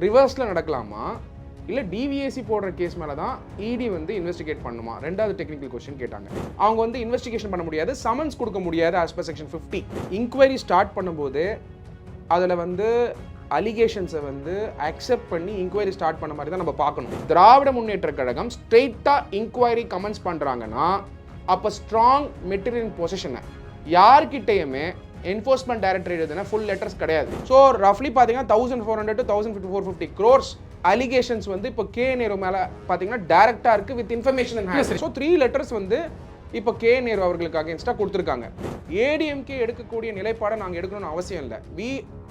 ரிவர்ஸில் நடக்கலாமா இல்லை டிவிஎஸ்சி போடுற கேஸ் மேலே தான் இடி வந்து இன்வெஸ்டிகேட் பண்ணுமா? ரெண்டாவது டெக்னிக்கல் கொஸ்டின் கேட்டாங்க. அவங்க வந்து இன்வெஸ்டிகேஷன் பண்ண முடியாது, சமன்ஸ் கொடுக்க முடியாது as per section 50. Inquiry start பண்ணும்போது அதில் வந்து அலிகேஷன்ஸை வந்து அக்செப்ட் பண்ணி இன்கொயரி ஸ்டார்ட் பண்ண மாதிரி தான் நம்ம பார்க்கணும். திராவிட முன்னேற்ற கழகம் ஸ்ட்ரெயிட்டாக இன்கொயரி கமெண்ட்ஸ் பண்ணுறாங்கன்னா அப்போ ஸ்ட்ராங் மெட்டீரியல் பொசிஷனை யார்கிட்டையுமே என்ஃபோர்ஸ்மெண்ட் டைரக்டரேட் எழுதுனா ஃபுல் லெட்டர்ஸ் கிடையாது. ஸோ ரஃப்லி பார்த்தீங்கன்னா 1400 to 1450 crores அலிகேஷன்ஸ் வந்து இப்போ கே நேரு மேலே பார்த்தீங்கன்னா டைரக்டாக இருக்குது with information in hand. So 3 letters வந்து இப்போ கே நேரு அவர்களுக்கு அகேன்ஸ்டாக கொடுத்துருக்காங்க. ஏடிஎம்கே எடுக்கக்கூடிய நிலைப்பாடை நாங்கள் எடுக்கணும்னு அவசியம் இல்லை.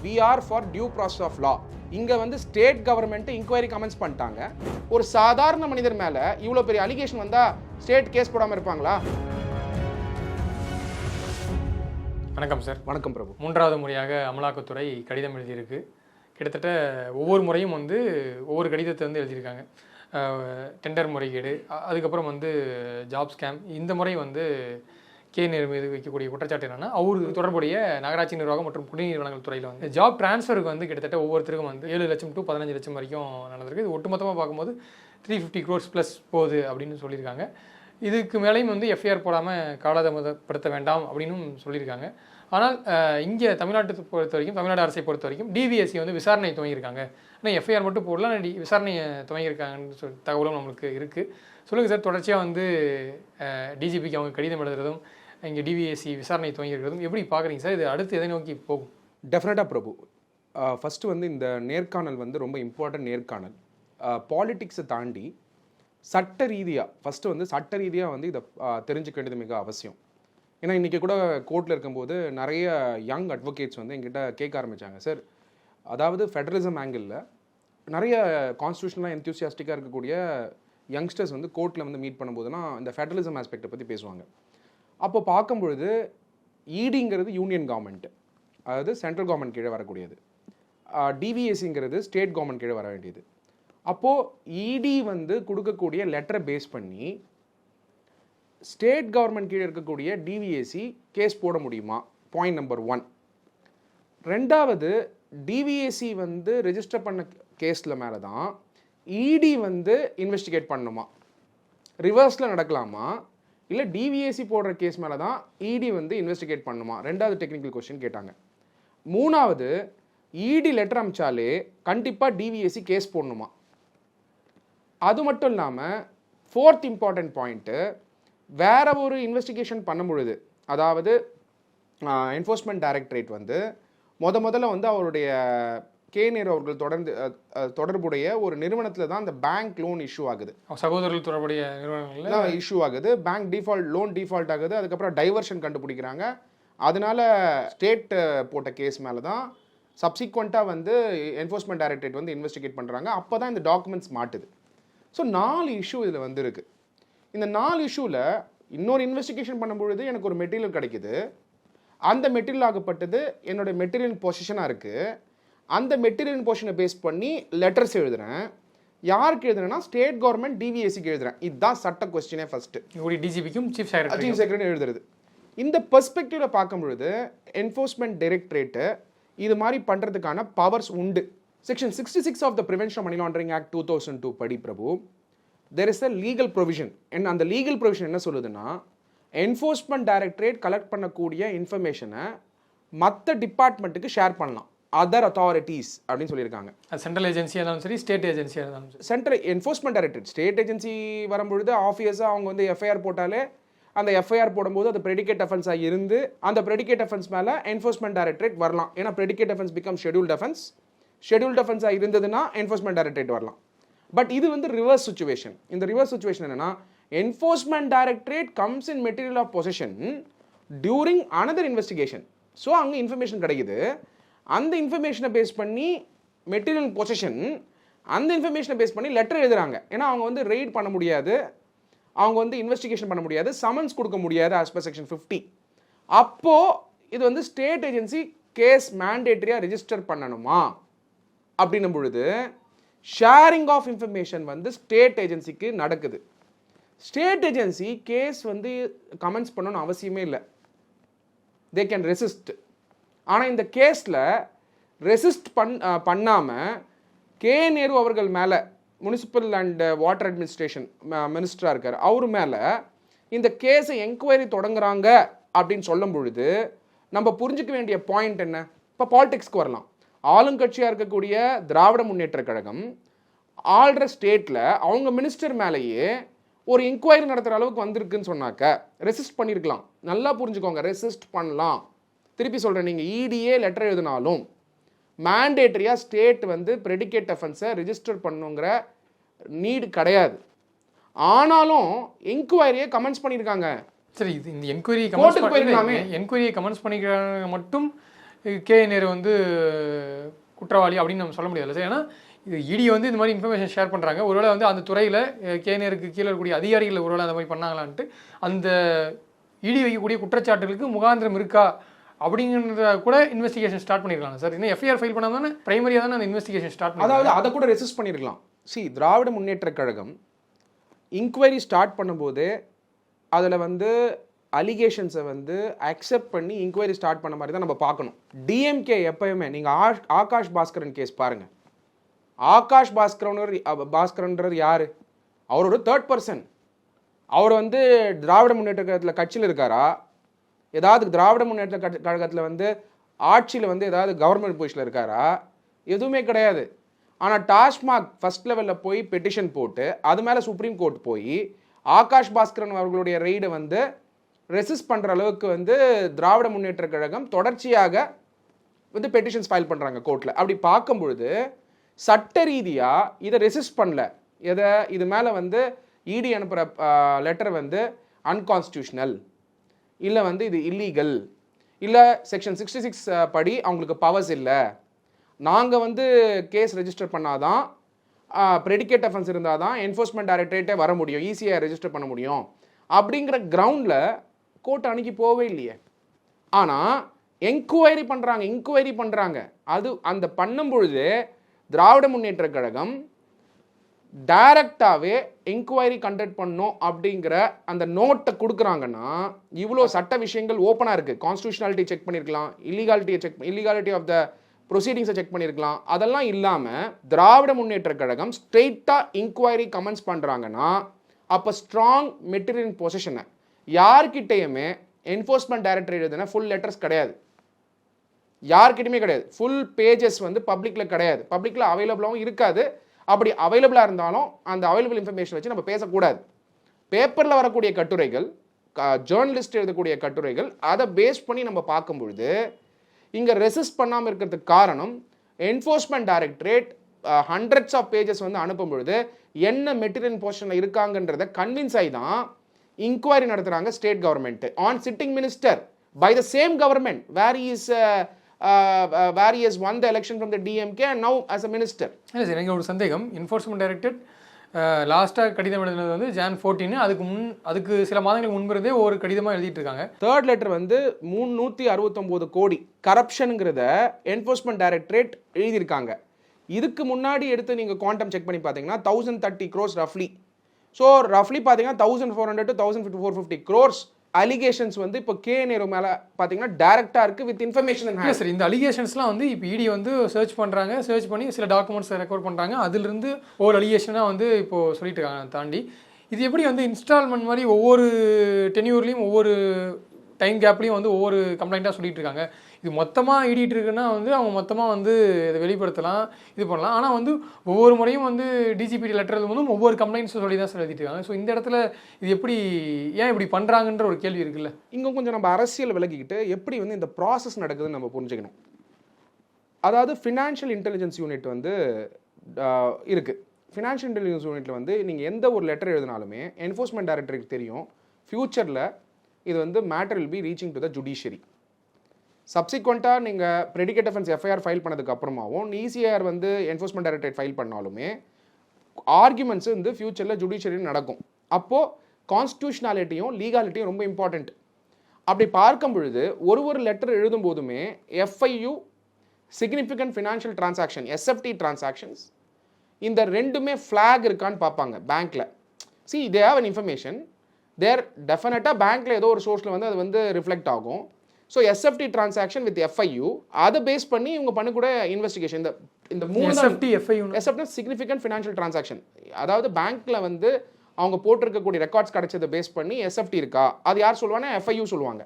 We are for due process of law. இங்கே வந்து ஸ்டேட் கவர்மெண்ட் இன்கொயரி கமெண்ட்ஸ் பண்ணிட்டாங்க. ஒரு சாதாரண மனிதர் மேலே இவ்வளோ பெரிய அலிகேஷன் வந்தால் ஸ்டேட் கேஸ் போடாமல் இருப்பாங்களா? வணக்கம் சார். வணக்கம் பிரபு. 3வது முறையாக அமலாக்கத்துறை கடிதம் எழுதியிருக்கு. கிட்டத்தட்ட ஒவ்வொரு முறையும் வந்து ஒவ்வொரு கடிதத்தை வந்து எழுதியிருக்காங்க. டெண்டர் முறைகேடு, அதுக்கப்புறம் வந்து ஜாப் ஸ்கேம். இந்த முறை வந்து கே நேரு மீது வைக்கக்கூடிய குற்றச்சாட்டு என்னன்னா, அவருக்கு தொடர்புடைய நகராட்சி நிர்வாகம் மற்றும் குடிநீர் வழங்கல் துறையில் வந்து ஜாப் டிரான்ஸ்ஃபருக்கு வந்து கிட்டத்தட்ட ஒவ்வொருத்தருக்கும் வந்து 7 லட்சம் to 15 லட்சம் வரைக்கும் நடந்திருக்கு. இது ஒட்டுமொத்தமாக பார்க்கும்போது 350 crores ப்ளஸ் போகுது அப்படின்னு சொல்லியிருக்காங்க. இதுக்கு மேலேயும் வந்து எஃப்ஐஆர் போடாமல் காலதாமதப்படுத்த வேண்டாம் அப்படின்னு சொல்லியிருக்காங்க. ஆனால் இங்கே தமிழ்நாட்டை பொறுத்த வரைக்கும், தமிழ்நாடு அரசை பொறுத்த வரைக்கும் டிவிஎஸ்சி வந்து விசாரணை துவங்கியிருக்காங்க. ஆனால் எஃப்ஐஆர் மட்டும் போடலாம், விசாரணையை துவங்கியிருக்காங்கன்னு சொல்லி தகவலும் நம்மளுக்கு இருக்குது. சொல்லுங்கள் சார், தொடர்ச்சியாக வந்து டிஜிபிக்கு அவங்க கடிதம் எழுதுறதும் இங்கே டிவிஎஸ்சி விசாரணை துவங்கியிருக்கிறதும் எப்படி பார்க்குறீங்க சார்? இது அடுத்து எதை நோக்கி போகும்? டெஃபினட்டாக பிரபு. ஃபஸ்ட்டு வந்து இந்த நேர்காணல் வந்து ரொம்ப இம்பார்ட்டன்ட் நேர்காணல். பாலிட்டிக்ஸை தாண்டி சட்ட ரீதியாக ஃபஸ்ட்டு வந்து சட்ட ரீதியாக வந்து இதை தெரிஞ்சுக்க வேண்டியது மிக அவசியம். ஏன்னா இன்றைக்கி கூட கோர்ட்டில் இருக்கும்போது நிறைய யங் அட்வொகேட்ஸ் வந்து எங்கிட்ட கேட்க ஆரம்பித்தாங்க, சார் அதாவது ஃபெடரலிசம் ஆங்கிளில் நிறைய கான்ஸ்டியூஷனலாக என்தூசியாஸ்டிக்காக இருக்கக்கூடிய யங்ஸ்டர்ஸ் வந்து கோர்ட்டில் வந்து மீட் பண்ணும்போதுனா இந்த ஃபெடரலிசம் ஆஸ்பெக்டை பற்றி பேசுவாங்க. அப்போ பார்க்கும்பொழுது இடிங்கிறது யூனியன் கவர்மெண்ட், அதாவது சென்ட்ரல் கவர்மெண்ட் கீழே வரக்கூடியது. டிவிஎஸ்சிங்கிறது ஸ்டேட் கவர்மெண்ட் கீழே வர வேண்டியது. அப்போது இடி வந்து கொடுக்கக்கூடிய லெட்டரை பேஸ் பண்ணி ஸ்டேட் கவர்மெண்ட் கீழே இருக்கக்கூடிய டிவிஎஸ்சி கேஸ் போட முடியுமா? Point number 1. ரெண்டாவது, டிவிஎஸ்சி வந்து ரெஜிஸ்டர் பண்ண கேஸில் மேலே தான் இடி வந்து இன்வெஸ்டிகேட் பண்ணணுமா? ரிவர்ஸில் நடக்கலாமா இல்லை டிவிஎஸ்சி போடுற கேஸ் மேலே தான் இடி வந்து இன்வெஸ்டிகேட் பண்ணணுமா? ரெண்டாவது டெக்னிக்கல் கொஸ்டின் கேட்டாங்க. மூணாவது, இடி லெட்டர் அமிச்சாலே கண்டிப்பாக டிவிஎஸ்சி கேஸ் போடணுமா? அது மட்டும் இல்லாமல் 4th இம்பார்ட்டன்ட் பாயிண்ட்டு, வேற ஒரு இன்வெஸ்டிகேஷன் பண்ணும் பொழுது, அதாவது என்ஃபோர்ஸ்மெண்ட் டைரக்டரேட் வந்து முதல்ல வந்து அவருடைய கே நேரு அவர்கள் தொடர்புடைய ஒரு நிறுவனத்தில் தான் அந்த பேங்க் லோன் இஷ்யூ ஆகுது. சகோதரர்கள் தொடர்புடைய நிறுவனங்கள் இஷ்யூ ஆகுது. பேங்க் லோன் டிஃபால்ட் ஆகுது. அதுக்கப்புறம் டைவர்ஷன் கண்டுபிடிக்கிறாங்க. அதனால ஸ்டேட் போட்ட கேஸ் மேலே தான் சப்சிக்வெண்ட்டாக வந்து என்ஃபோர்ஸ்மெண்ட் டைரக்டரேட் வந்து இன்வெஸ்டிகேட் பண்ணுறாங்க. அப்போ தான் இந்த டாக்குமெண்ட்ஸ் மாட்டுது. ஸோ 4 இஷ்யூ இதில் வந்து இருக்குது. இந்த 4 இஷ்யூவில் இன்னொரு இன்வெஸ்டிகேஷன் பண்ணும்பொழுது எனக்கு ஒரு மெட்டீரியல் கிடைக்குது. அந்த மெட்டீரியல் ஆகப்பட்டது என்னுடைய மெட்டீரியல் பொசிஷனாக இருக்குது. அந்த மெட்டீரியல் பொசிஷனை பேஸ் பண்ணி லெட்டர்ஸ் எழுதுகிறேன். யாருக்கு எழுதுறேன்னா ஸ்டேட் கவர்மெண்ட் டிவிஎஸ்சிக்கு எழுதுறேன். இதுதான் சட்ட கொஸ்டினே ஃபஸ்ட்டு. டிஜிபிக்கும் சீஃப் செக்ரட்டரி எழுதுறது. இந்த பெர்ஸ்பெக்டிவில் பார்க்கும்பொழுது என்ஃபோர்ஸ்மெண்ட் டைரக்டரேட்டு இது மாதிரி பண்ணுறதுக்கான பவர்ஸ் உண்டு. Section 66 of the prevention of money laundering act 2002 படி Prabhu, there is a legal provision. and அந்த லீகல் ப்ரொவிஷன் என்ன சொல்லுதுன்னா, என்ஃபோர்ஸ்மெண்ட் டைரக்டரேட் கலெக்ட் பண்ணக்கூடிய இன்ஃபர்மேஷனை மற்ற டிபார்ட்மெண்ட்டுக்கு ஷேர் பண்ணலாம், அதர் அத்தாரிட்டிஸ் அப்படின்னு சொல்லியிருக்காங்க. சென்ட்ரல் ஏஜென்சியாக இருந்தாலும் சரி, ஸ்டேட் ஏஜென்சியாக இருந்தாலும் சரி. Central enforcement directorate state agency வரும்பொழுது ஆஃபியஸாக அவங்க வந்து எஃப்ஐஆர் போட்டாலே அந்த எஃப்ஐஆர் போடும்போது அது ப்ரெடிகேட் அஃபென்ஸாக இருந்து அந்த ப்ரெடிகேட் அஃபென்ஸ் மேலே என்ஃபோர்ஸ்மெண்ட் டைரக்டரேட் வரலாம். ஏன்னா predicate offence become scheduled offence. Scheduled அஃபென்ஸாக இருந்ததுன்னா என்ஃபோர்ஸ்மெண்ட் டைரக்டரேட் வரலாம். பட் இது வந்து ரிவர்ஸ் சுச்சுவேஷன். இந்த ரிவர்ஸ் சுச்சுவேஷன் என்னன்னா, enforcement directorate comes in material of possession during another investigation. So அங்கே இன்ஃபர்மேஷன் கிடைக்குது. அந்த இன்ஃபர்மேஷனை பேஸ் பண்ணி மெட்டீரியல் பொசிஷன், அந்த இன்ஃபர்மேஷனை பேஸ் பண்ணி லெட்டர் எழுதுறாங்க. ஏன்னா அவங்க வந்து ரெய்ட் பண்ண முடியாது, அவங்க வந்து இன்வெஸ்டிகேஷன் பண்ண முடியாது, சமன்ஸ் கொடுக்க முடியாது ஆஸ் பர் செக்ஷன் 50. அப்போது இது வந்து ஸ்டேட் ஏஜென்சி கேஸ் மேண்டேட்டரியாக ரெஜிஸ்டர் பண்ணணுமா அப்படின்னும் பொழுது ஷேரிங் ஆஃப் இன்ஃபர்மேஷன் வந்து ஸ்டேட் ஏஜென்சிக்கு நடக்குது. ஸ்டேட் ஏஜென்சி கேஸ் வந்து கமெண்ட்ஸ் பண்ணணும்னு அவசியமே இல்லை, தே கேன் ரெசிஸ்ட். ஆனால் இந்த கேஸில் ரெசிஸ்ட் பண்ணாமல் நேரு அவர்கள் மேலே முனிசிபல் அண்ட் வாட்டர் அட்மினிஸ்ட்ரேஷன் மினிஸ்டராக இருக்கார், அவர் மேலே இந்த கேஸை என்கொயரி தொடங்குறாங்க அப்படின்னு சொல்லும் பொழுது நம்ம புரிஞ்சுக்க வேண்டிய பாயிண்ட் என்ன? இப்போ பாலிடிக்ஸ்க்கு வரலாம். ஆளுங்கட்சியாக இருக்கக்கூடிய திராவிட முன்னேற்ற கழகம் ஆள்ற ஸ்டேட்டில் அவங்க மினிஸ்டர் மேலேயே ஒரு இன்கொயரி நடத்துகிற அளவுக்கு வந்திருக்குன்னு சொன்னாக்க ரெசிஸ்ட் பண்ணியிருக்கலாம். நல்லா புரிஞ்சுக்கோங்க, ரெசிஸ்ட் பண்ணலாம். திருப்பி சொல்கிறேன், நீங்கள் இடியே லெட்டர் எழுதினாலும் மேண்டேட்டரியாக ஸ்டேட் வந்து ப்ரெடிகேட் அஃபென்ஸை ரிஜிஸ்டர் பண்ணுங்கிற நீடு கிடையாது. ஆனாலும் என்கொயரியை கமெண்ட்ஸ் பண்ணியிருக்காங்க. சரி, இது இந்த என்கொயரியை கமெண்ட்ஸ் பண்ணிக்கிறாங்க மட்டும் நேரு வந்து குற்றவாளி அப்படின்னு நம்ம சொல்ல முடியாது சார். ஏன்னா இது இடி வந்து இந்த மாதிரி இன்ஃபர்மேஷன் ஷேர் பண்ணுறாங்க. ஒருவேளை வந்து அந்த துறையில் நேருக்கு கீழே இருக்கக்கூடிய அதிகாரிகள் ஒருவேளை அந்த மாதிரி பண்ணாங்களான்ட்டு அந்த இடி வைக்கக்கூடிய குற்றச்சாட்டுகளுக்கு முகாந்திரம் இருக்கா அப்படிங்கிறத கூட இன்வெஸ்டிகேஷன் ஸ்டார்ட் பண்ணிருக்கலாம் சார். இன்னும் எஃப்ஐஆர் ஃபைல் பண்ணால் தானே பிரைமரியாக தானே அந்த இன்வெஸ்டிகேஷன் ஸ்டார்ட் பண்ணி, அதாவது அதை கூட ரெசிஸ்ட் பண்ணியிருக்கலாம். திராவிட முன்னேற்ற கழகம் இன்கொயரி ஸ்டார்ட் பண்ணும்போது அதில் வந்து அலிகேஷன்ஸை வந்து அக்செப்ட் பண்ணி இன்கொயரி ஸ்டார்ட் பண்ண மாதிரி தான் நம்ம பார்க்கணும். டிஎம்கே எப்பயுமே நீங்கள் ஆகாஷ் பாஸ்கரன் கேஸ் பாருங்கள். ஆகாஷ் பாஸ்கரன்றது யார்? அவர் ஒரு தேர்ட் பர்சன். அவர் வந்து திராவிட முன்னேற்ற கழகத்தில் கட்சியில் இருக்காரா? ஏதாவது திராவிட முன்னேற்ற கழகத்தில் வந்து ஆட்சியில் வந்து ஏதாவது கவர்மெண்ட் பொசிஷனில் இருக்காரா? எதுவுமே கிடையாது. ஆனால் டாஸ்மாக் ஃபர்ஸ்ட் லெவலில் போய் பெட்டிஷன் போட்டு அது மேலே சுப்ரீம் கோர்ட் போய் ஆகாஷ் பாஸ்கரன் அவர்களுடைய ரெய்டை வந்து ரெசிஸ்ட் பண்ணுற அளவுக்கு வந்து திராவிட முன்னேற்ற கழகம் தொடர்ச்சியாக வந்து பெட்டிஷன்ஸ் ஃபைல் பண்ணுறாங்க கோர்ட்டில். அப்படி பார்க்கும் பொழுது சட்ட ரீதியாக இதை ரெசிஸ்ட் பண்ணல. இது மேலே வந்து இடி அனுப்புகிற லெட்டர் வந்து அன்கான்ஸ்டியூஷனல், இல்லை வந்து இது இல்லீகல், இல்லை செக்ஷன் 66 படி அவங்களுக்கு பவர்ஸ் இல்லை, நாங்கள் வந்து கேஸ் ரெஜிஸ்டர் பண்ணாதான் ப்ரெடிகேட் அஃபென்ஸ் இருந்தால் தான் என்ஃபோர்ஸ்மெண்ட் டைரக்டரேட்டே வர முடியும், ஈஸியாக ரெஜிஸ்டர் பண்ண முடியும் அப்படிங்கிற கிரவுண்டில் கோர்ட் அன்னைக்கு போவே இல்லையே. ஆனால் என்கொயரி பண்ணுறாங்க. அது அந்த பண்ணும் பொழுது திராவிட முன்னேற்ற கழகம் டைரக்டாகவே என்கொயரி கண்டக்ட் பண்ணோம் அப்படிங்கிற அந்த நோட்டை கொடுக்குறாங்கன்னா இவ்வளோ சட்ட விஷயங்கள் ஓப்பனாக இருக்குது. கான்ஸ்டியூஷனாலிட்டி செக் பண்ணியிருக்கலாம், இல்லீகாலிட்டி ஆஃப் த ப்ரொசீடிங்ஸை செக் பண்ணியிருக்கலாம். அதெல்லாம் இல்லாமல் திராவிட முன்னேற்ற கழகம் ஸ்ட்ரெயிட்டாக இன்கொயரி கமெண்ட்ஸ் பண்ணுறாங்கன்னா அப்போ ஸ்ட்ராங் மெட்டீரியல் பொசிஷனை யார்கிட்டையுமே என்ஃபோர்ஸ்மெண்ட் டைரக்டரேட் எழுதுனா ஃபுல் லெட்டர்ஸ் கிடையாது, யார்கிட்டையுமே கிடையாது. ஃபுல் பேஜஸ் வந்து பப்ளிக்கில் கிடையாது, பப்ளிக்கில் அவைலபிளாகவும் இருக்காது. அப்படி அவைலபிளாக இருந்தாலும் அந்த அவைலபிள் இன்ஃபர்மேஷன் வச்சு நம்ம பேசக்கூடாது. பேப்பரில் வரக்கூடிய கட்டுரைகள், ஜேர்னலிஸ்ட் எழுதக்கூடிய கட்டுரைகள், அதை பேஸ் பண்ணி நம்ம பார்க்கும் பொழுது இங்கே ரெசிஸ்ட் பண்ணாமல் இருக்கிறதுக்கு காரணம் enforcement directorate hundreds of pages வந்து அனுப்பும் பொழுது என்ன மெட்டீரியல் பொசிஷனில் இருக்காங்கன்றதை கன்வின்ஸ் ஆகி தான் இன்கொயரி நடத்துகிறாங்க state government on sitting minister by the same government where he has won the election from the DMK and now as a minister. இல்லை sir, எனக்கு ஒரு சந்தேகம். என்ஃபோர்ஸ்மெண்ட் டைரக்டரேட் லாஸ்ட்டாக கடிதம் எழுதுனது வந்து Jan 14, அதுக்கு சில மாதங்களுக்கு முன்பிருந்தே ஒரு கடிதமாக எழுதிட்டு இருக்காங்க. தேர்ட் லெட்டர் வந்து 369 கோடி கரப்ஷனுங்கிறத என்ஃபோர்ஸ்மெண்ட் டைரக்டரேட் எழுதியிருக்காங்க. இதுக்கு முன்னாடி எடுத்து நீங்கள் குவாண்டம் செக் பண்ணி பார்த்தீங்கன்னா 1030 crores ரஃப்லி. ஸோ ரஃப்லி பார்த்தீங்கன்னா 1400 to 1450 crores அலிகேஷன்ஸ் வந்து இப்போ நேரு மேலே பார்த்தீங்கன்னா டேரெக்டாக இருக்குது வித் இன்ஃபர்மேஷன். இல்லை சார், இந்த அலிகேஷன்ஸ்லாம் வந்து இப்போ இடி வந்து சர்ச் பண்ணி சில டாக்குமெண்ட்ஸ் ரெக்கார்ட் பண்ணுறாங்க. அதுலேருந்து ஒவ்வொரு அலிகேஷனாக வந்து இப்போது சொல்லிட்டு இருக்காங்க. தாண்டி இது எப்படி வந்து இன்ஸ்டால்மெண்ட் மாதிரி ஒவ்வொரு டென்யூர்லேயும் ஒவ்வொரு டைம் கேப்லேயும் வந்து ஒவ்வொரு கம்ப்ளைண்ட்டாக சொல்லிட்டு இருக்காங்க. இது மொத்தமாக இடிட்டு இருக்குன்னா வந்து அவங்க மொத்தமாக வந்து இதை வெளிப்படுத்தலாம், இது பண்ணலாம். ஆனால் வந்து ஒவ்வொரு முறையும் வந்து டிஜிபிடி லெட்டர் எழுதும் ஒவ்வொரு கம்ப்ளைண்ட்ஸும் சொல்லி தான் சார் எழுதிட்டு இருக்காங்க. ஸோ இந்த இடத்துல இது எப்படி ஏன் இப்படி பண்ணுறாங்கன்ற ஒரு கேள்வி இருக்குல்ல. இங்கே கொஞ்சம் நம்ம அரசியல் விலகிக்கிட்டு எப்படி வந்து இந்த ப்ராசஸ் நடக்குதுன்னு நம்ம புரிஞ்சுக்கணும். அதாவது ஃபினான்ஷியல் இன்டெலிஜென்ஸ் யூனிட் வந்து இருக்குது. ஃபினான்ஷியல் இன்டெலிஜென்ஸ் யூனிட்டில் வந்து நீங்கள் எந்த ஒரு லெட்டர் எழுதினாலுமே என்ஃபோர்ஸ்மெண்ட் டைரக்டருக்கு தெரியும் ஃப்யூச்சரில் இது வந்து matter will be reaching to the judiciary. சப்சிக்வெண்ட்டாக நீங்கள் ப்ரெடிகேட் அஃபென்ஸ் எஃப்ஐஆர் ஃபைல் பண்ணதுக்கு அப்புறமாவும் இசிஆர் வந்து என்ஃபோர்ஸ்மெண்ட் டைரக்டரேட் ஃபைல் பண்ணாலுமே ஆர்குமெண்ட்ஸ் வந்து ஃப்யூச்சரில் ஜுடிஷியரியில் நடக்கும். அப்போது கான்ஸ்டியூஷனாலிட்டியும் லீகாலிட்டியும் ரொம்ப இம்பார்ட்டண்ட். அப்படி பார்க்கும் பொழுது ஒரு லெட்டர் எழுதும் போதுமே எஃப்ஐயு significant financial transaction sft transactions இந்த ரெண்டுமே ஃப்ளாக் இருக்கான்னு பார்ப்பாங்க பேங்க்கில். தே ஹேவ் அன் இன்ஃபர்மேஷன் தேர் டெஃபினட்டாக பேங்க்கில் ஏதோ ஒரு சோர்ஸில் வந்து அது வந்து ரிஃப்ளெக்ட் ஆகும். So SFT transaction with FIU அதை பேஸ் பண்ணி இவங்க பண்ணக்கூட இன்வெஸ்டிகேஷன், இந்த இந்த 3 SFT FIU SFT significant financial transaction. அதாவது பேங்க்ல வந்து அவங்க போட்டிருக்கக்கூடிய ரெக்கார்ட்ஸ் கிடைச்சதை பேஸ் பண்ணி எஸ்எஃப்டி இருக்கா, அது யார் சொல்லுவாங்க, எஃப்ஐயூ சொல்லுவாங்க.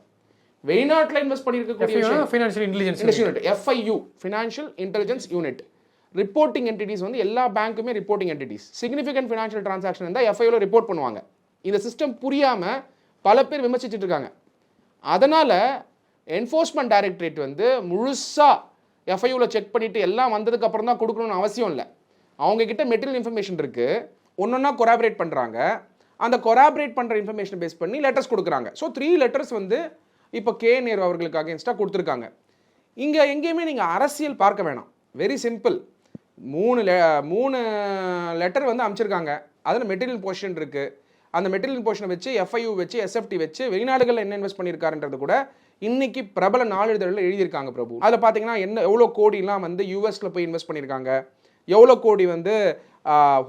வெளிநாட்டில் இன்வெஸ்ட் பண்ணியிருக்கக்கூடிய financial intelligence unit FIU, financial intelligence unit. Reporting entities வந்து எல்லா பேங்க்குமே reporting entities. Significant financial transaction இருந்தால் எஃப்ஐயூல ரிப்போர்ட் பண்ணுவாங்க. இந்த சிஸ்டம் புரியாம பல பேர் விமர்சிச்சுட்டு இருக்காங்க. அதனால என்ஃபோர்ஸ்மெண்ட் டைரக்டரேட் வந்து முழுசா எஃப்ஐயூல செக் பண்ணிட்டு எல்லாம் வந்ததுக்கு அப்புறம் தான் கொடுக்கணும்னு அவசியம் இல்லை. அவங்க கிட்ட மெட்டீரியல் இன்ஃபர்மேஷன் இருக்கு, ஒன்னொன்னா கொராபரேட் பண்றாங்க. அந்த கொராபரேட் பண்ற இன்ஃபர்மேஷன் பேஸ் பண்ணி லெட்டர்ஸ் கொடுக்குறாங்க. ஸோ 3 லெட்டர்ஸ் வந்து இப்போ கே நேரு அவர்களுக்கு அகேன்ஸ்டா கொடுத்துருக்காங்க. இங்க எங்கேயுமே நீங்க அரசியல் பார்க்க வேணாம். Very simple. 3 லெட்டர் வந்து அமைச்சிருக்காங்க. அதில் மெட்டீரியல் போர்ஷன் இருக்கு. அந்த மெட்டீரியல் போர்ஷனை வச்சு எஃப்ஐயூ வச்சு எஸ்எஃப்டி வச்சு வெளிநாடுகளில் என்ன இன்வெஸ்ட் பண்ணியிருக்காருன்றது கூட இன்னைக்கு பிரபல நாளிதழில் எழுதியிருக்காங்க பிரபு. அதில் பார்த்தீங்கன்னா எவ்வளோ கோடிலாம் வந்து யூஎஸ்ல போய் இன்வெஸ்ட் பண்ணியிருக்காங்க, எவ்வளோ கோடி வந்து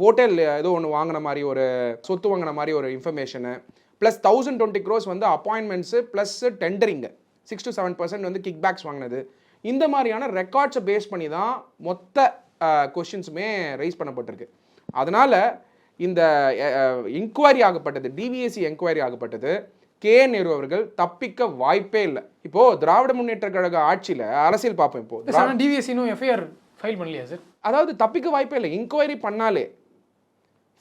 ஹோட்டல் ஏதோ ஒன்று வாங்கின மாதிரி ஒரு சொத்து வாங்கின மாதிரி ஒரு இன்ஃபர்மேஷனு, ப்ளஸ் 1020 crores வந்து அப்பாயின்மெண்ட்ஸு ப்ளஸ் டெண்டரிங்கு 6 to 7% வந்து கிக் பேக்ஸ் வாங்கினது. இந்த மாதிரியான ரெக்கார்ட்ஸை பேஸ் பண்ணி தான் மொத்த கொஷின்ஸுமே ரைஸ் பண்ணப்பட்டிருக்கு. அதனால் இந்த என்கொயரி ஆகப்பட்டது, டிவிஎஸ்சி என்கொயரி ஆகப்பட்டது, கே நேரு அவர்கள் தப்பிக்க வாய்ப்பே இல்லை. இப்போ திராவிட முன்னேற்ற கழக ஆட்சியில் அரசியல் பார்ப்போம். இப்போ டிவிஎஸ்சி இன்னும் எஃப்ஐஆர் ஃபைல் பண்ணலையா சார்? அதாவது தப்பிக்க வாய்ப்பே இல்லை. என்கொயரி பண்ணாலே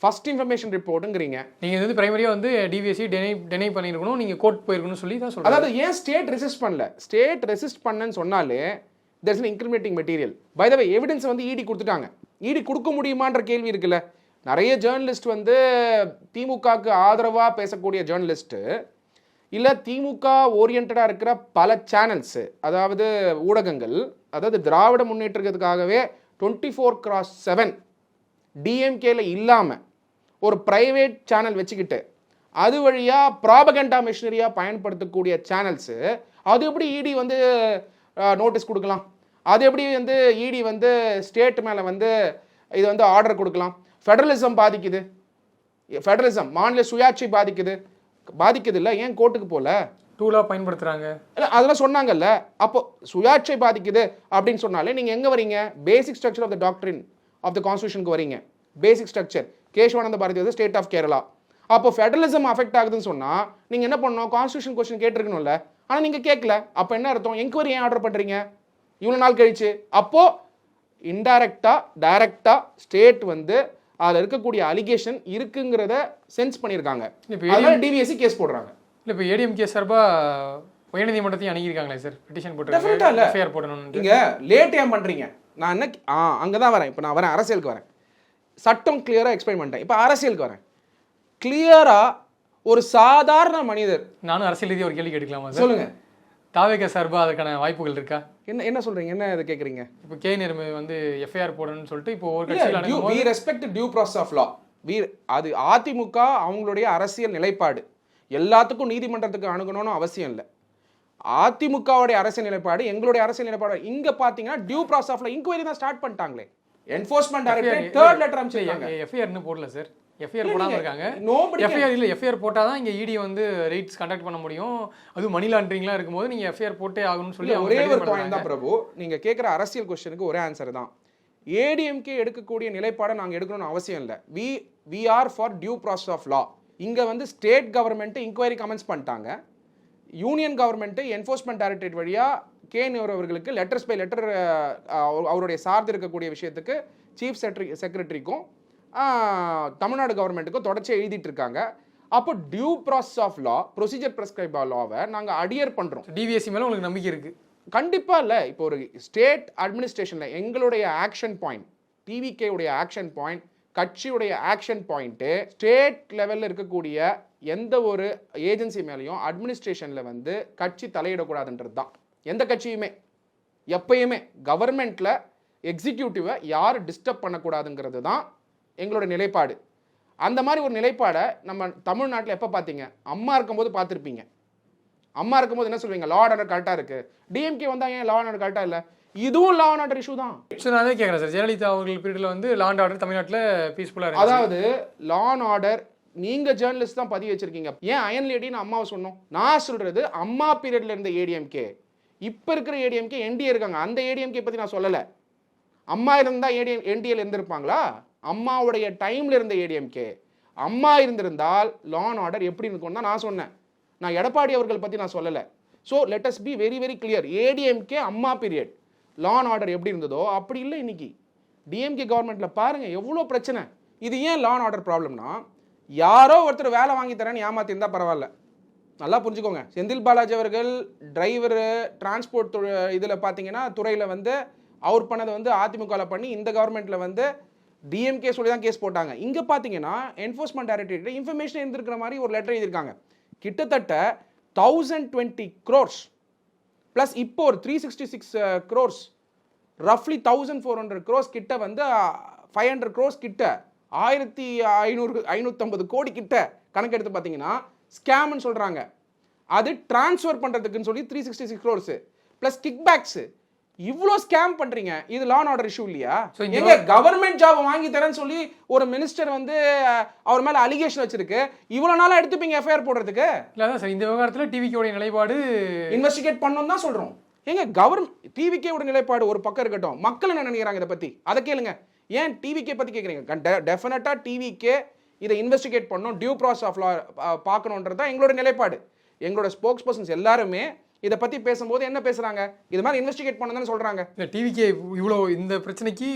ஃபர்ஸ்ட் இன்ஃபர்மேஷன் ரிப்போர்ட்டுங்கிறீங்க. நீங்கள் வந்து பிரைமரியாக வந்து டிவிஎஸ்சி டெனை பண்ணியிருக்கணும், நீங்கள் கோர்ட் போயிருக்கணும்னு சொல்லி தான் சொல்கிறேன். அதாவது ஏன் ஸ்டேட் ரெசிஸ்ட் பண்ணல? ஸ்டேட் ரெசிஸ்ட் பண்ணன்னு சொன்னாலே there's an incriminating material. By the way, evidence வந்து இடி கொடுத்துட்டாங்க. இடி கொடுக்க முடியுமான்ற கேள்வி இருக்குல்ல. நிறைய ஜேர்னலிஸ்ட் வந்து திமுகவுக்கு ஆதரவாக பேசக்கூடிய ஜேர்னலிஸ்ட்டு இல்லை திமுக ஓரியன்டாக இருக்கிற பல சேனல்ஸு, அதாவது ஊடகங்கள், அதாவது திராவிட முன்னேற்றத்துக்காகவே 24/7 டிஎம்கேல இல்லாமல் ஒரு ப்ரைவேட் சேனல் வச்சுக்கிட்டு அது வழியாக ப்ராபகண்டா மிஷினரியாக பயன்படுத்தக்கூடிய சேனல்ஸு அது எப்படி இடி வந்து நோட்டீஸ் கொடுக்கலாம்? அது எப்படி வந்து இடி வந்து ஸ்டேட் மேலே வந்து இது வந்து ஆர்டர் கொடுக்கலாம்? ஃபெடரலிசம் பாதிக்குது, ஃபெடரலிசம் மாநில சுயாட்சி பாதிக்குது இல்லை, ஏன் கோர்ட்டுக்கு போகல? டூலாக பயன்படுத்துகிறாங்க இல்லை, அதெல்லாம் சொன்னாங்கல்ல. அப்போ சுயாட்சி பாதிக்குது அப்படின்னு சொன்னாலே நீங்கள் எங்கே வரீங்க? பேசிக் ஸ்ட்ரக்சர் ஆஃப் த டாக்டரின் ஆஃப் த கான்ஸ்டியூஷனுக்கு வரீங்க. பேசிக் ஸ்ட்ரக்சர் கேசவானந்த பாரதி வந்து ஸ்டேட் ஆஃப் கேரளா. அப்போ ஃபெடரலிசம் அஃபெக்ட் ஆகுதுன்னு சொன்னால் நீங்கள் என்ன பண்ணணும்? கான்ஸ்டியூஷன் கொஸ்டின் கேட்டிருக்கணும்ல. ஆனால் நீங்கள் கேட்கல. அப்போ என்ன அர்த்தம்? என்கொயரி ஏன் ஆர்டர் பண்ணுறீங்க இவ்வளோ நாள் கழிச்சு? அப்போது இன்டைரக்டாக டைரக்டாக ஸ்டேட் வந்து அதில் இருக்கக்கூடிய அலிகேஷன் இருக்குங்கிறத சென்ஸ் பண்ணியிருக்காங்க. அதனால டிவிஎஸ்சி கேஸ் போடுறாங்க. இல்லை இப்போ ஏடிஎம்கே சார்பாக உயர்நீதிமன்றத்தையும் அணுகியிருக்காங்களே சார், பெட்டிஷன் போட்டு எஃப்ஐஆர் போடணும். நீங்கள் லேட் ஏன் பண்ணுறீங்க? நான் என்ன அங்கே தான் வரேன். இப்போ நான் வரேன், அரசியலுக்கு வரேன். சட்டம் கிளியராக எக்ஸ்பிளைன் பண்ணிட்டேன். இப்போ அரசியலுக்கு வரேன். கிளியராக ஒரு சாதாரண மனிதர், நானும் அரசியல் ரீதியாக ஒரு கேள்வி கேட்கலாமா சார்? சொல்லுங்கள். தாவேக சார்பாக அதுக்கான வாய்ப்புகள் இருக்கா? என்ன சொல்கிறீங்க? என்ன இதை கேட்குறீங்க? இப்போ கே நேரு வந்து எஃப்ஐஆர் போடணும்னு சொல்லிட்டு இப்போ ஒரு கட்சியில் we respect due process of law. அது அதிமுக அவங்களுடைய அரசியல் நிலைப்பாடு. எல்லாத்துக்கும் நீதிமன்றத்துக்கு அணுகணும்னு அவசியம் இல்லை. அதிமுகவுடைய அரசியல் நிலைப்பாடு, எங்களுடைய அரசியல் நிலைப்பாடு. இங்க பாத்தீங்கன்னா டியூ ப்ராசஸ் ஆஃப் இன்கொயரி தான் ஸ்டார்ட் பண்ணிட்டாங்களே. என்ஃபோர்ஸ்மெண்ட் டைரக்டரேட் தேர்ட் லெட்டர் அனுப்பிச்சிருக்காங்க. எஃப்ஐஆர் இன்னும் போடல சார். எஃப்ஐஆர் போடாம இருக்காங்க. எஃப்ஐஆர் இல்லை, எஃப்ஐஆர் போட்டால் தான் இங்கே இடி வந்து ரைட்ஸ் கண்டக்ட் பண்ண முடியும். அதுவும் மணி லாண்டரிங்லாம் இருக்கும்போது நீங்கள் எஃப்ஐஆர் போட்டே ஆகணும்னு சொல்லி ஒரே ஒரு பாயிண்ட் தான் பிரபு. நீங்கள் கேட்குற அரசியல் கொஸ்டினுக்கு ஒரே ஆன்சர் தான். ஏடிஎம்கே எடுக்கக்கூடிய நிலைப்பாடை நாங்கள் எடுக்கணும்னு அவசியம் இல்லை. We are for due process of law. இங்கே வந்து ஸ்டேட் கவர்மெண்ட் இன்கொயரி கமெண்ட்ஸ் பண்ணிட்டாங்க. யூனியன் கவர்மெண்ட் என்ஃபோர்ஸ்மெண்ட் டைரக்டரேட் வழியாக கே நேரு அவர்களுக்கு லெட்டர்ஸ் பை லெட்டர் அவருடைய சார்ந்து இருக்கக்கூடிய விஷயத்துக்கு சீஃப் செக்ரட்டரிக்கும் தமிழ்நாடு கவர்மெண்ட்டுக்கும் தொடர்ச்சியாக எழுதிட்டு இருக்காங்க. அப்போ due process of law, procedure prescribe லாவை நாங்கள் அடியர் பண்ணுறோம். டிவிஎஸ்சி மேலே உங்களுக்கு நம்பிக்கை இருக்குது? கண்டிப்பாக இல்லை. இப்போ ஒரு ஸ்டேட் அட்மினிஸ்ட்ரேஷனில் எங்களுடைய ஆக்ஷன் பாயிண்ட், டிவிகே உடைய ஆக்ஷன் பாயிண்ட், கட்சியுடைய ஆக்ஷன் பாயிண்ட்டு ஸ்டேட் லெவலில் இருக்கக்கூடிய எந்த ஒரு ஏஜென்சி மேலேயும் அட்மினிஸ்ட்ரேஷனில் வந்து கட்சி தலையிடக்கூடாதுன்றது தான். எந்த கட்சியுமே எப்பயுமே கவர்மெண்ட்டில் எக்ஸிக்யூட்டிவை யார் டிஸ்டர்ப் பண்ணக்கூடாதுங்கிறது தான் எங்களுடைய நிலைப்பாடு. அந்த மாதிரி ஒரு நிலைப்பாடை நம்ம தமிழ்நாட்டில் எப்போ பார்த்தீங்க? அம்மா இருக்கும்போது பார்த்துருப்பீங்க. அம்மா இருக்கும்போது என்ன சொல்வீங்க? லா அண்ட் ஆர்டர் கரெக்டாக இருக்குது. டிஎம்கே வந்தால் ஏன் லா அண்ட் ஆர்டர் கரெக்டாக இல்லை? இதுவும் லா அண்ட் ஆர்டர் இஷ்யூ தான். ஸோ நான் தான் கேட்குறேன் சார், ஜெயலலிதா அவர்கள் பீரியடில் வந்து லா அண்ட் ஆர்டர் தமிழ்நாட்டில் பீஸ்ஃபுல்லாக இருக்குது. அதாவது லா அண்ட் ஆர்டர் நீங்கள் ஜேர்னலிஸ்ட் தான் பதிவு வச்சிருக்கீங்க. ஏன் அயன் லேடின்னு அம்மாவை சொன்னோம்? நான் சொல்கிறது அம்மா பீரியடில் இருந்த ஏடிஎம்கே, இப்போ இருக்கிற ஏடிஎம்கே என்டிஏ இருக்காங்க, அந்த ஏடிஎம்கே பற்றி நான் சொல்லலை. அம்மா இருந்தால் என்டிஏல இருந்திருப்பாங்களா? அம்மாவுடைய டைமில் இருந்த ஏடிஎம்கே. அம்மா இருந்திருந்தால் லா அண்ட் ஆர்டர் எப்படி இருக்கும்னு தான் நான் சொன்னேன். நான் எடப்பாடி அவர்கள் பற்றி நான் சொல்லலை. So let us be very very clear. ADMK அம்மா பீரியட் லா அண்ட் ஆர்டர் எப்படி இருந்ததோ அப்படி இல்லை இன்னைக்கு. டிஎம்கே கவர்மெண்ட்டில் பாருங்கள் எவ்வளோ பிரச்சனை. இது ஏன் லா அண்ட் ஆர்டர் ப்ராப்ளம்னா, யாரோ ஒருத்தர் வேலை வாங்கி தரேன்னு ஏமாத்திருந்தா பரவாயில்ல. நல்லா புரிஞ்சுக்கோங்க. செந்தில் பாலாஜி அவர்கள் டிரைவரு டிரான்ஸ்போர்ட் இதில் பார்த்தீங்கன்னா துறையில் வந்து அவர் பண்ணதை வந்து அதிமுகவில் பண்ணி இந்த கவர்மெண்ட்டில் வந்து டிஎம்கே சொல்லி தான் கேஸ் போட்டாங்க. இங்கே பார்த்தீங்கன்னா என்ஃபோர்ஸ்மெண்ட் டைரக்டரேட் இன்ஃபர்மேஷன் இருந்திருக்கிற மாதிரி ஒரு லெட்டர் எழுதியிருக்காங்க. கிட்டத்தட்ட 1020 crores ப்ளஸ் இப்போ ஒரு 366 crores, ரஃப்லி 1400 crores கிட்ட வந்து 500 crores கிட்ட 1550 கோடி கிட்ட கணக்கெடுத்து பார்த்தீங்கன்னா ஸ்கேம்னு சொல்கிறாங்க. அது டிரான்ஸ்ஃபர் பண்ணுறதுக்குன்னு சொல்லி 366 crores ப்ளஸ் கிக் பேக்ஸ். இவ்வளோ ஸ்கேம் பண்ணுறீங்க. இது லா அண்ட் ஆர்டர் இஷ்யூ இல்லையா? எங்க கவர்மெண்ட் ஜாப் வாங்கி தரேன்னு சொல்லி ஒரு மினிஸ்டர் வந்து அவர் மேலே அலிகேஷன் வச்சிருக்கு. இவ்வளோ நாளாக எடுத்துப்பீங்க எஃப்ஐஆர் போடுறதுக்கு? இல்லை தான் சார், இந்த விவகாரத்தில் டிவிக்கோடைய நிலைப்பாடு இன்வெஸ்டிகேட் பண்ணணும் தான் சொல்கிறோம். எங்க டிவிக்கேவோட நிலைப்பாடு ஒரு பக்கம் இருக்கட்டும், மக்கள் என்ன நினைக்கிறாங்க இதை பற்றி அதை கேளுங்க. ஏன் டிவிக்கே பற்றி கேட்குறீங்க? டெஃபினட்டாக டிவிக்கே இதை இன்வெஸ்டிகேட் பண்ணணும், டியூ ப்ராசஸ் ஆஃப் லா பார்க்கணுன்றது தான் எங்களோட நிலைப்பாடு. எங்களோட ஸ்போக்ஸ் பர்சன்ஸ் எல்லாருமே இதை பற்றி பேசும்போது என்ன பேசுகிறாங்க? இது மாதிரி இன்வெஸ்டிகேட் பண்ணணும்னு சொல்கிறாங்க. இந்த டிவிக்கே இவ்வளோ இந்த பிரச்சனைக்கு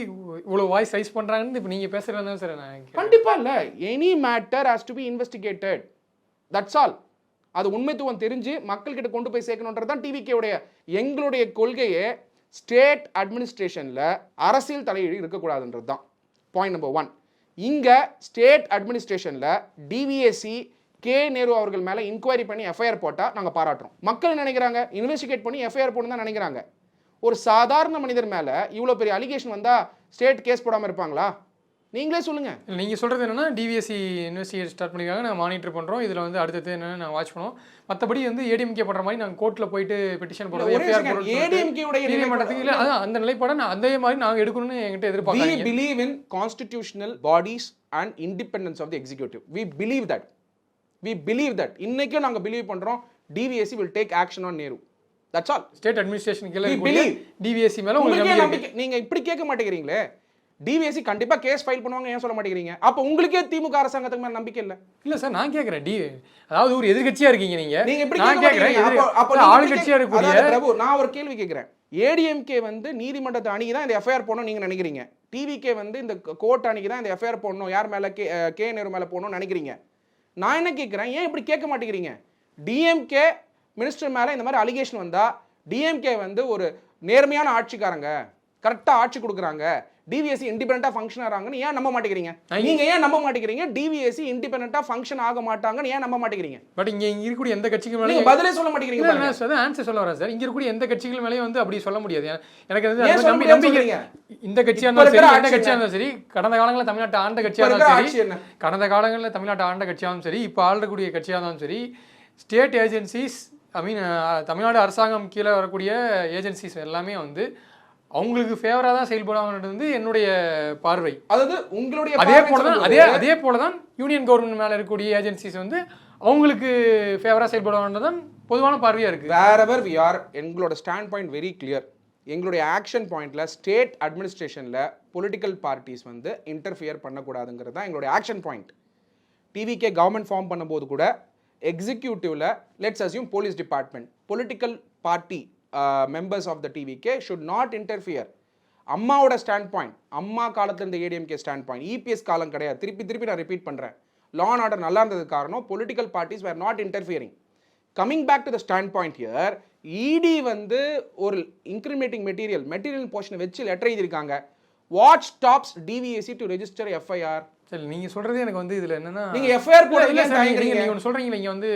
இவ்வளோ வாய்ஸ் ரைஸ் பண்ணுறாங்கன்னு இப்போ நீங்கள் பேசுகிறது தான் சார். நான் கண்டிப்பாக இல்லை. Any matter has to be investigated, that's all. அது உண்மைத்துவம் தெரிஞ்சு மக்கள்கிட்ட கொண்டு போய் சேர்க்கணுன்றது தான் டிவிக்கேவுடைய எங்களுடைய கொள்கையே. ஸ்டேட் அட்மினிஸ்ட்ரேஷனில் அரசியல் தலையீடு இருக்கக்கூடாதுன்றது தான் பாயிண்ட் நம்பர் 1. இங்கே ஸ்டேட் அட்மினிஸ்ட்ரேஷனில் டிவிஎஸ்சி கே நேரு அவர்கள் மேலே இன்கொயரி பண்ணி எஃப்ஐஆர் போட்டால் நாங்கள் பாராட்டுறோம். மக்கள் நினைக்கிறாங்க இன்வெஸ்டிகேட் பண்ணி எஃப்ஐஆர் போடணும் தான் நினைக்கிறாங்க. ஒரு சாதாரண மனிதர் மேலே இவ்வளோ பெரிய அலிகேஷன் வந்தால் ஸ்டேட் கேஸ் போடாமல் இருப்பாங்களா? நீங்களே சொல்லுங்கள். நீங்கள் சொல்கிறது என்னென்னா டிவிஎஸ்சி இன்வெஸ்டிகேட் ஸ்டார்ட் பண்ணியிருக்காங்க, நாங்கள் மானிட்டர் பண்ணுறோம், இதில் வந்து அடுத்தது என்னென்னு நாங்கள் வாட்ச் பண்ணுவோம். மற்றபடி வந்து ஏடிஎம்கே பண்ணுற மாதிரி நாங்கள் கோர்ட்டில் போயிட்டு பெட்டிஷன் போடுறோம், எஃப்ஐஆர் நீதிமன்றத்துக்கு இல்லை. அதான் அந்த நிலைப்பாடை அதே மாதிரி நாங்கள் எடுக்கணும்னு எங்கிட்ட எதிர்பார்க்குறோம். We believe in constitutional bodies and independence of the executive. We believe that. இன்னைக்கும் நாங்கள் பிலீவ் பண்ணுறோம். DVSC will take action on Nehru. That's all. State administration கீழே டிவிஎஸ்சி மேலே உங்களுக்கு நம்பிக்கை. நீங்கள் இப்படி கேட்க மாட்டேங்கிறீங்களே. டிவிஎஸ்சி கண்டிப்பாக கேஸ் ஃபைல் பண்ணுவாங்க, ஏன் சொல்ல மாட்டேங்கிறீங்க? அப்போ உங்களுக்கே திமுக அரசாங்கத்துக்கு மேலே நம்பிக்கை இல்லை? இல்லை சார், நான் கேட்குறேன். அதாவது ஒரு எதிர்கட்சியாக இருக்கீங்க நீங்கள் எப்படி கேட்குறேன்? அப்போ ஆளுங்கட்சியாக இருக்கக்கூடிய பிரபு, நான் ஒரு கேள்வி கேட்குறேன். ஏடிஎம்கே வந்து நீதிமன்றத்தை அணுகி தான் இந்த எஃப்ஐஆர் போடணும் நீங்கள் நினைக்கிறீங்க. டிவிகே வந்து இந்த கோர்ட் அணுகி தான் இந்த எஃப்ஐஆர் போடணும், யார் மேலே கே நேரு மேலே போடணும்னு நினைக்கிறீங்க. நான் என்ன கேட்குறேன், ஏன் இப்படி கேட்க மாட்டேங்கிறீங்க? டிஎம்கே மினிஸ்டர் மேலே இந்த மாதிரி அலிகேஷன் வந்தால் டிஎம்கே வந்து ஒரு நேர்மையான ஆட்சிக்காரங்க, கரெக்டாக ஆட்சி கொடுக்குறாங்க, டிவிஎஸ்சி இண்டிபெண்டண்டாக ஃபங்க்ஷன் ஆகிறாங்கன்னு ஏன் நம்ப மாட்டேங்கிறீங்க? நீங்கள் ஏன் நம்ப மாட்டேங்கிறீங்க? டிவிஎஸ்சி இண்டிபெண்டண்டாக ஃபங்க்ஷன் ஆக மாட்டாங்கன்னு ஏன் நம்ப மாட்டேங்கிறீங்க? பட் இங்கே இருக்கக்கூடிய எந்த கட்சிகள் மேலே பதிலே சொல்ல மாட்டேங்கிறீங்க. ஆன்சர் சொல்ல வரேன் சார். இங்கே இருக்கக்கூடிய எந்த கட்சிகள் மேலேயும் வந்து அப்படி சொல்ல முடியாது. எனக்கு நம்பிக்கை இந்த கட்சியாக இருந்தாலும் சரி, எந்த கட்சியாக இருந்தாலும் சரி, கடந்த காலங்களில் தமிழ்நாட்டை ஆண்ட கட்சியாக இருந்தாலும் சரி, கடந்த காலங்களில் தமிழ்நாட்டை ஆண்ட கட்சியாகவும் சரி, இப்போ ஆளக்கூடிய கட்சியாக இருந்தாலும் சரி, ஸ்டேட் ஏஜென்சிஸ் தமிழ்நாடு அரசாங்கம் கீழே வரக்கூடிய ஏஜென்சிஸ் எல்லாமே வந்து அவங்களுக்கு ஃபேவராக தான் செயல்படுவாங்கன்றது வந்து என்னுடைய பார்வை. அதாவது உங்களுடைய அதே போல தான் யூனியன் கவர்மெண்ட் மேலே இருக்கக்கூடிய ஏஜென்சிஸ் வந்து அவங்களுக்கு ஃபேவராக செயல்படுவாங்கன்றது தான் பொதுவான பார்வையாக இருக்குது. வேறெவர் வி ஆர், எங்களோட ஸ்டாண்ட் பாயிண்ட் வெரி கிளியர். எங்களுடைய ஆக்ஷன் பாயிண்டில் ஸ்டேட் அட்மினிஸ்ட்ரேஷனில் பொலிட்டிக்கல் பார்ட்டிஸ் வந்து இன்டர்ஃபியர் பண்ணக்கூடாதுங்கிறது தான் எங்களுடைய action point. TVK government form பண்ணும்போது கூட எக்ஸிக்யூட்டிவ்ல let's assume police department, political party members of the TVK should not interfere. அம்மாவோட ஸ்டாண்ட் பாயிண்ட், அம்மா காலத்தில் இருந்த ஏடிஎம்கே ஸ்டாண்ட் பாயிண்ட், இபிஎஸ் காலம் கிடையாது. திருப்பி நான் ரிப்பீட் பண்ணுறேன். லா அண்ட் ஆர்டர் நல்லா இருந்தது காரணம் political parties were not interfering. Coming back to the stand point here, ED வந்து ஒரு இன்கிரிமேட்டிங் மெட்டீரியல் போர்ஷனை வச்சு லெட்டர் எழுதியிருக்காங்க. What stops DVSC to register FIR? சரி, நீங்கள் சொல்கிறது எனக்கு வந்து இதில் என்னென்னா, நீங்கள் எஃப்ஐஆர் போடுறீங்க, நீங்கள் ஒன்று சொல்கிறீங்க, இங்கே வந்து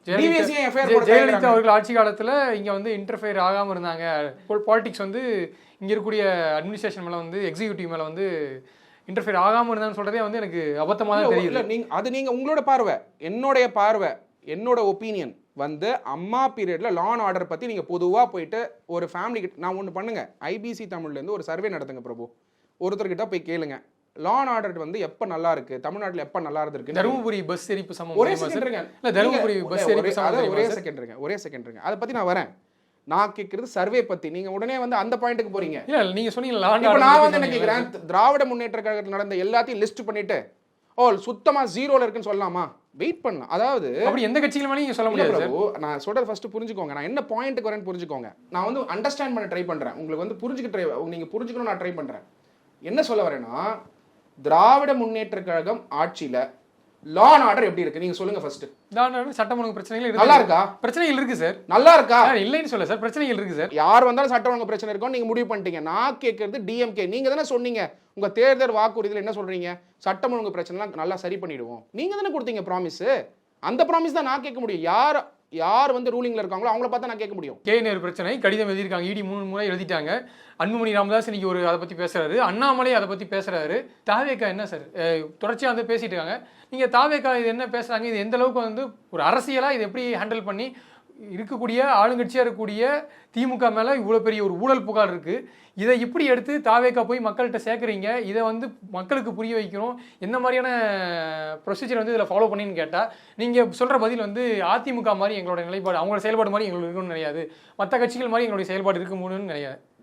ஜெயலலிதா அவர்கள் ஆட்சி காலத்தில் இங்கே வந்து இன்டர்ஃபியர் ஆகாமல் இருந்தாங்க. பாலிடிக்ஸ் வந்து இங்கே இருக்கக்கூடிய அட்மினிஸ்ட்ரேஷன் மேலே வந்து எக்ஸிக்யூட்டிவ் மேலே வந்து இன்டர்ஃபியர் ஆகாமல் இருந்தான்னு சொல்கிறதே வந்து எனக்கு அபத்தமாக தான் தெரியுது. அது நீங்கள் உங்களோட பார்வை. என்னுடைய பார்வை, என்னோட ஒப்பீனியன் வந்து அம்மா பீரியடில் லா அண்ட் ஆர்டர் பற்றி நீங்கள் பொதுவாக போயிட்டு ஒரு ஃபேமிலிக்கு நான் ஒன்று பண்ணுங்க, ஐபிசி தமிழ்லேருந்து ஒரு சர்வே நடத்துங்க பிரபு. ஒருத்தர்கிட்ட போய் கேளுங்க, லா அண்ட் ஆர்டர் வந்து எப்போ நல்லா இருக்கு, தமிழ்நாட்டில் எப்போ நல்லா இருந்திருக்கு. தருமபுரி பஸ் எரிப்பு சம்பவம் ஒரே செகண்ட் இருங்க. அதை பற்றி நான் வரேன். நான் கேட்கறது சர்வே பத்தி. நீங்க உடனே வந்து அந்த பாயிண்ட்டுக்கு போறீங்க. இல்ல நீங்க சொன்னீங்க இப்போ நான் வந்து என்ன கேட்கிறேன், திராவிட முன்னேற்ற கழகத்தில் நடந்த எல்லாத்தையும் லிஸ்ட் பண்ணிட்டு சுத்தமா ஜீரோல இருக்குன்னு சொல்லலாமா? வெயிட் பண்ணலாம். அதாவது அப்படி எந்த கட்சிகள் மேலே நீங்க சொல்ல முடியாது பிரபு, நான் சொல்றது ஃபர்ஸ்ட் புரிஞ்சுக்கோங்க. நான் என்ன பாயிண்ட்டுக்கு வரேன்னு புரிஞ்சுக்கோங்க. நான் வந்து அண்டர்ஸ்டாண்ட் பண்ண ட்ரை பண்றேன். உங்களுக்கு வந்து நீங்க புரிஞ்சுக்கணும் நான் ட்ரை பண்றேன். என்ன சொல்ல வரேன்னா, திராவிட முன்னேற்ற கழகம் ஆட்சியில லா அண்ட் ஆர்டர் எப்படி இருக்கு நீங்க சொல்லுங்க ஃபர்ஸ்ட். சட்டம் ஒழுங்கு பிரச்சனைகள் நல்லா இருக்கா? பிரச்சனைகள் இருக்கு சார். நல்லா இருக்கா? இல்லைன்னு சொல்ல சார், பிரச்சனைகள் இருக்கு சார். யார் வந்தாலும் சட்டம் ஒழுங்கு பிரச்சனை இருக்கும் நீங்க முடிவு பண்ணிட்டீங்க. நான் கேட்கறது டிஎம்கே. நீங்க தானே சொன்னீங்க உங்க தேர்தல் வாக்குறுதியில் என்ன சொல்றீங்க, சட்டம் ஒழுங்கு பிரச்சனைலாம் நல்லா சரி பண்ணிடுவோம். நீங்க தானே கொடுத்தீங்க ப்ராமிஸ். அந்த ப்ராமிஸ் தான் நான் கேட்க முடியும். யார் வந்து ரூலிங்ல இருக்காங்களோ அவங்கள பார்த்தா நான் கேட்க முடியும். கேஎன்ஆர் பிரச்சனை கடிதம் எழுதியிருக்காங்க, இடி 3 முறை எழுதிட்டாங்க. அன்புமணி ராமதாஸ் இன்னைக்கு ஒரு அதை பத்தி பேசுறாரு, அண்ணாமலை அதை பத்தி பேசுறாரு. தாவேகா என்ன சார் தொடர்ச்சியா வந்து பேசிட்டு இருக்காங்க. நீங்க தாவேகா இது என்ன பேசுறாங்க, இது எந்த அளவுக்கு வந்து ஒரு அரசியலா இது எப்படி ஹேண்டில் பண்ணி இருக்கக்கூடிய ஆளுங்கட்சியா இருக்கக்கூடிய திமுக மேல இவ்வளவு பெரிய ஒரு ஊழல் புகார் இருக்கு, இதை இப்படி எடுத்து தாவேக்கா போய் மக்கள்கிட்ட சேர்க்குறீங்க, இதை வந்து மக்களுக்கு புரிய வைக்கணும், என்ன மாதிரியான ப்ரொசீஜர் வந்து இதில் ஃபாலோ பண்ணின்னு கேட்டால் நீங்கள் சொல்கிற பதில் வந்து அதிமுக மாதிரி எங்களோட நிலைப்பாடு, அவங்களோட செயல்பாடு மாதிரி எங்களுக்கு இருக்கணும்னு கிடையாது, மற்ற கட்சிகள் மாதிரி எங்களுடைய செயல்பாடு இருக்க முடியும்னு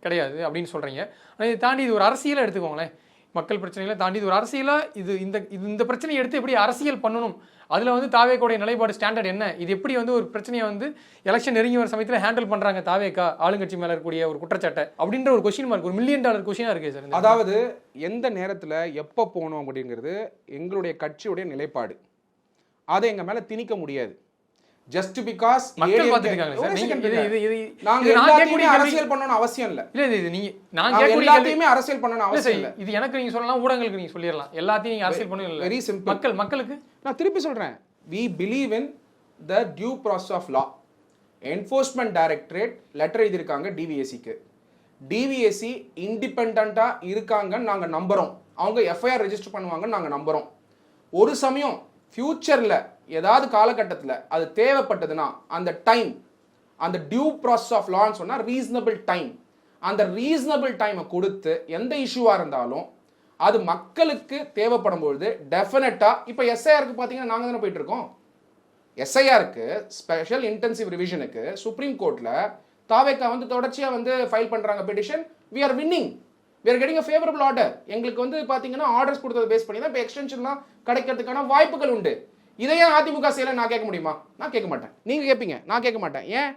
கிடையாது அப்படின்னு சொல்கிறீங்க. ஆனால் இதை தாண்டி இது ஒரு அரசியலாக எடுத்துக்கோங்களேன். மக்கள் பிரச்சனைகளை தாண்டி இது ஒரு அரசியலாக இந்த பிரச்சனையை எடுத்து எப்படி அரசியல் பண்ணணும், அதில் வந்து தாவேக்காவுடைய நிலைப்பாடு ஸ்டாண்டர்ட் என்ன, இது எப்படி வந்து ஒரு பிரச்சனையை வந்து எலெக்ஷன் நெருங்கி வர சமயத்தில் ஹேண்டில் பண்ணுறாங்க தாவேக்கா ஆளுங்கட்சி மேலே இருக்கக்கூடிய ஒரு குற்றச்சாட்டை அப்படின்ற ஒரு கொஸ்டின் மார்க், ஒரு $1 மில்லியன் கொஸ்டினாக இருக்குது சார். அதாவது எந்த நேரத்தில் எப்போ போகணும் அப்படிங்கிறது எங்களுடைய கட்சியுடைய நிலைப்பாடு. அதை எங்கள் மேலே திணிக்க முடியாது. ஜஸ்ட் பிகாஸ் மக்கள் பார்த்துருக்காங்க சார். அரசியல் பண்ணணும் அவசியம் இல்லை. எல்லாத்தையுமே அரசியல் பண்ணணும் அவசியம் இல்லை. இது எனக்கு நீங்க சொல்லலாம், ஊடகங்களுக்கு நீங்க சொல்லிடலாம், எல்லாத்தையும் நீங்க அரசியல் பண்ணணும். Very simple. மக்களுக்கு நான் திருப்பி சொல்றேன், we believe in the due process of law. Enforcement directorate letter எழுதியிருக்காங்க டிவிஎஸ்சிக்கு. டிவிஎஸ்சி இண்டிபெண்டா இருக்காங்கன்னு நாங்க நம்புறோம். அவங்க எஃப்ஐஆர் ரெஜிஸ்டர் பண்ணுவாங்கன்னு நாங்க நம்புறோம். ஒரு சமயம் ஃபியூச்சர்ல ஏதாவது காலகட்டத்தில் அது தேவைப்பட்டதுன்னா அந்த டைம், அந்த டியூ ப்ராசஸ் ஆஃப் லான்னு சொன்னா ரீசனபிள் டைம், அந்த ரீசனபிள் டைமை கொடுத்து எந்த இஷ்யூவா இருந்தாலும் அது மக்களுக்கு தேவைப்படும் பொழுது டெஃபினட்டா இப்போ எஸ்ஐஆருக்கு பார்த்தீங்கன்னா நாங்கள் தானே போயிட்டு இருக்கோம். எஸ்ஐஆருக்கு ஸ்பெஷல் இன்டென்சிவ் ரிவிஷனுக்கு சுப்ரீம் கோர்ட்ல தாவேக்கா வந்து தொடர்ச்சியா வந்து ஃபைல் பண்றாங்க petition. We are winning, we are getting a favorable order. எங்களுக்கு வந்து பாத்தீங்கன்னா ஆர்டர்ஸ் கொடுத்ததை பேஸ் பண்ணி தான் இப்போ எக்ஸ்டென்ஷன்லாம் கிடைக்கிறதுக்கான வாய்ப்புகள் உண்டு. இதையே அதிமுக செய்யல நான் கேட்க முடியுமா? நான் கேட்க மாட்டேன். நீங்க கேட்பீங்க, நான் கேட்க மாட்டேன். ஏன்?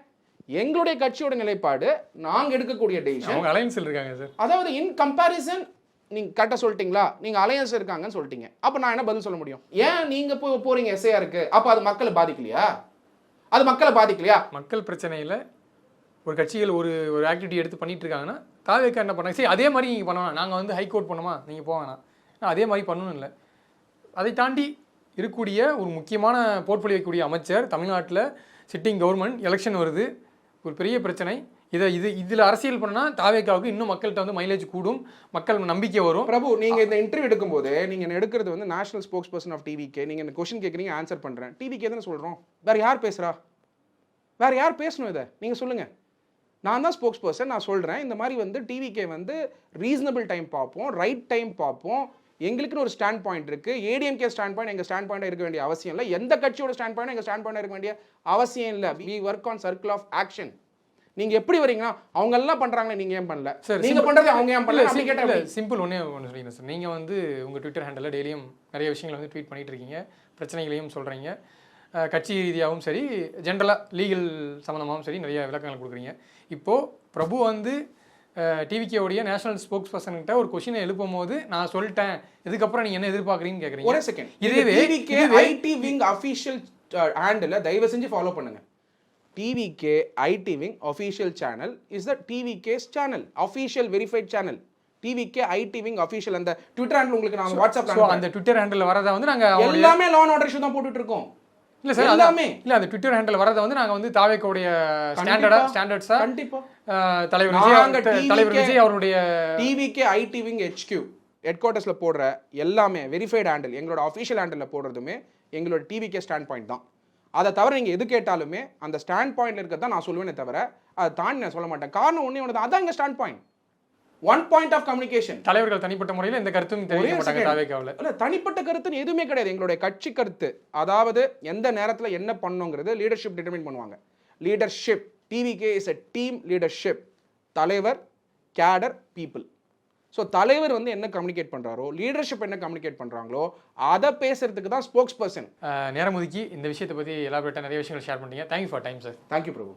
எங்களுடைய கட்சியோட நிலைப்பாடு, நாங்க எடுக்கக்கூடிய டெசிஷன். அவங்க அலையன்ஸ்ல இருக்காங்க சார். அதாவது இன் கம்பேரிசன் நீங்க கரெக்டா சொல்லிட்டீங்களா, நீங்க அலையன்ஸ் இருக்காங்கன்னு சொல்லிட்டீங்க. அப்ப நான் என்ன பதில் சொல்ல முடியும்? ஏன் நீங்க போறீங்க எஸ்ஐஆருக்கு? அப்ப அது மக்களை பாதிக்கலையா? அது மக்களை பாதிக்கலையா? மக்கள் பிரச்சனையில ஒரு கட்சிகள் ஒரு ஆக்டிவிட்டி எடுத்து பண்ணிட்டு இருக்காங்கன்னா தாவேக்கா என்ன பண்ணாங்க, சரி அதே மாதிரி நீங்க பண்ணலாம், நாங்க வந்து ஹைகோர்ட் பண்ணுமா, நீங்க போவேனா, அதே மாதிரி பண்ணணும் இல்லை. அதை தாண்டி இருக்கக்கூடிய ஒரு முக்கியமான போர்ட்ஃபோலியோ வைக்கக்கூடிய அமைச்சர், தமிழ்நாட்டில் சிட்டிங் கவர்மெண்ட், எலெக்ஷன் வருது, ஒரு பெரிய பிரச்சனை. இதில் அரசியல் பண்ணால் தாவேக்காவுக்கு இன்னும் மக்கள்கிட்ட வந்து மைலேஜ் கூடும், மக்கள் நம்பிக்கை வரும். பிரபு, நீங்கள் இந்த இன்டர்வியூ எடுக்கும்போது நீங்கள் எடுக்கிறது வந்து national spokesperson of TVK. நீங்கள் இந்த கொஸ்டின் கேட்குறீங்க, ஆன்சர் பண்ணுறேன். டிவிகே தானே சொல்கிறோம், வேறு யார் பேசுகிறா? வேறு யார் பேசணும்? இதை நீங்கள் சொல்லுங்கள். நான் தான் ஸ்போக்ஸ் பர்சன், நான் சொல்கிறேன். இந்த மாதிரி வந்து டிவிகே வந்து ரீசனபிள் டைம் பார்ப்போம், ரைட் டைம் பார்ப்போம். எங்களுக்குன்னு ஒரு ஸ்டாண்ட் பாயிண்ட் இருக்கு. ஏடிஎம்கே ஸ்டாண்ட் பாயிண்ட் எங்கள் ஸ்டாண்ட் பாயிண்டாக இருக்க வேண்டிய அவசியம் இல்லை. எந்த கட்சியோட ஸ்டாண்ட் பாயிண்ட் எங்கள் ஸ்டாண்ட் பாயிண்டாக இருக்க வேண்டிய அவசியம் இல்லை. We work on circle of action. நீங்க எப்படி வரீங்கன்னா அவங்க எல்லாம் பண்றாங்களே, நீங்க ஏன் பண்ணல? சார் நீங்க பண்றது அவங்க ஏன் பண்ணல? அப்படி கேட்டா சிம்பிள் ஒண்ணே ஒன்று சொல்லிக்கிறேன் சார். நீங்க வந்து உங்க ட்விட்டர் ஹேண்டல்ல டெய்லியும் நிறைய விஷயங்களை வந்து ட்வீட் பண்ணிட்டு இருக்கீங்க, பிரச்சனைகளையும் சொல்றீங்க, கட்சி ரீதியாகவும் சரி, ஜென்ரலாக லீகல் சம்மந்தமாகவும் சரி நிறைய விளக்கங்கள் கொடுக்குறீங்க. இப்போது பிரபு வந்து டிவிகேவுடைய நேஷனல் ஸ்போக்ஸ் பர்சன்கிட்ட ஒரு கொஸ்டினை எழுப்பும் போது நான் சொல்லிட்டேன், இதுக்கப்புறம் நீங்கள் என்ன எதிர்பார்க்குறீங்கன்னு கேட்குறீங்க. ஒரு செகண்ட், இதுவே TVK IT wing official handle தயவு செஞ்சு ஃபாலோ பண்ணுங்க. TVK IT wing official channel is the TVK's channel, official verified channel. TVK IT wing official அந்த ட்விட்டர் ஹேண்டில் உங்களுக்கு நான் வாட்ஸ்அப்ல அந்த ட்விட்டர் ஹேண்டில் வரதை வந்து நாங்கள் எல்லாமே லா அண்ட் ஆர்டர் இஷ்யூ தான் போட்டுட்டு இருக்கோம். இல்ல சார், எல்லாமே இல்ல. அந்த ட்விட்டர் ஹேண்டில் வரதை வந்து நாங்க வந்து தாவேக்காவுடைய ஸ்டாண்டர்ட்ஸா கண்டிப்பா தலைவர் விஜய் அவருடைய TVK IT wing HQ head குவார்ட்டர்ஸ்ல போடுற எல்லாமே வெரிஃபைட் ஹேண்டில், எங்களோட அஃபிஷியல் ஹேண்டில் போடுறதுமே எங்களோட டிவிகே ஸ்டாண்ட் பாயிண்ட் தான். அதை தவிர நீங்க எது கேட்டாலுமே அந்த ஸ்டாண்ட் பாயிண்ட்ல இருக்கிறதா நான் சொல்லுவேனே தவிர அதை தாண்டி நான் சொல்ல மாட்டேன். காரணம் ஒண்ணே ஒன்று தான், அதான் எங்க stand point. One point of communication. தலைவர்கள் தனிப்பட்ட முறையில் இந்த கருத்தும் தெரிவிக்க மாட்டாங்க தாவேக்காவுல. இல்ல, தனிப்பட்ட கருத்துன்னு எதுவுமே கிடையாது. எங்களுடைய கட்சி கருத்து, அதாவது எந்த நேரத்தில் என்ன பண்ணணுங்கிறது லீடர்ஷிப் டிட்டர்மின் பண்ணுவாங்க. Leadership TVK is a team leadership. தலைவர், கேடர், பீப்புள். ஸோ தலைவர் வந்து என்ன கம்யூனிகேட் பண்ணுறாரோ, லீடர்ஷிப் என்ன கம்யூனிகேட் பண்ணுறாங்களோ அதை பேசுறதுக்கு தான் ஸ்போக்ஸ் பர்சன். நேரம் ஒதுக்கி இந்த விஷயத்தை பற்றி எலாபரேட்டாக நிறைய விஷயங்கள் ஷேர் பண்ணிட்டீங்க. Thank you for time sir. Thank you Prabhu.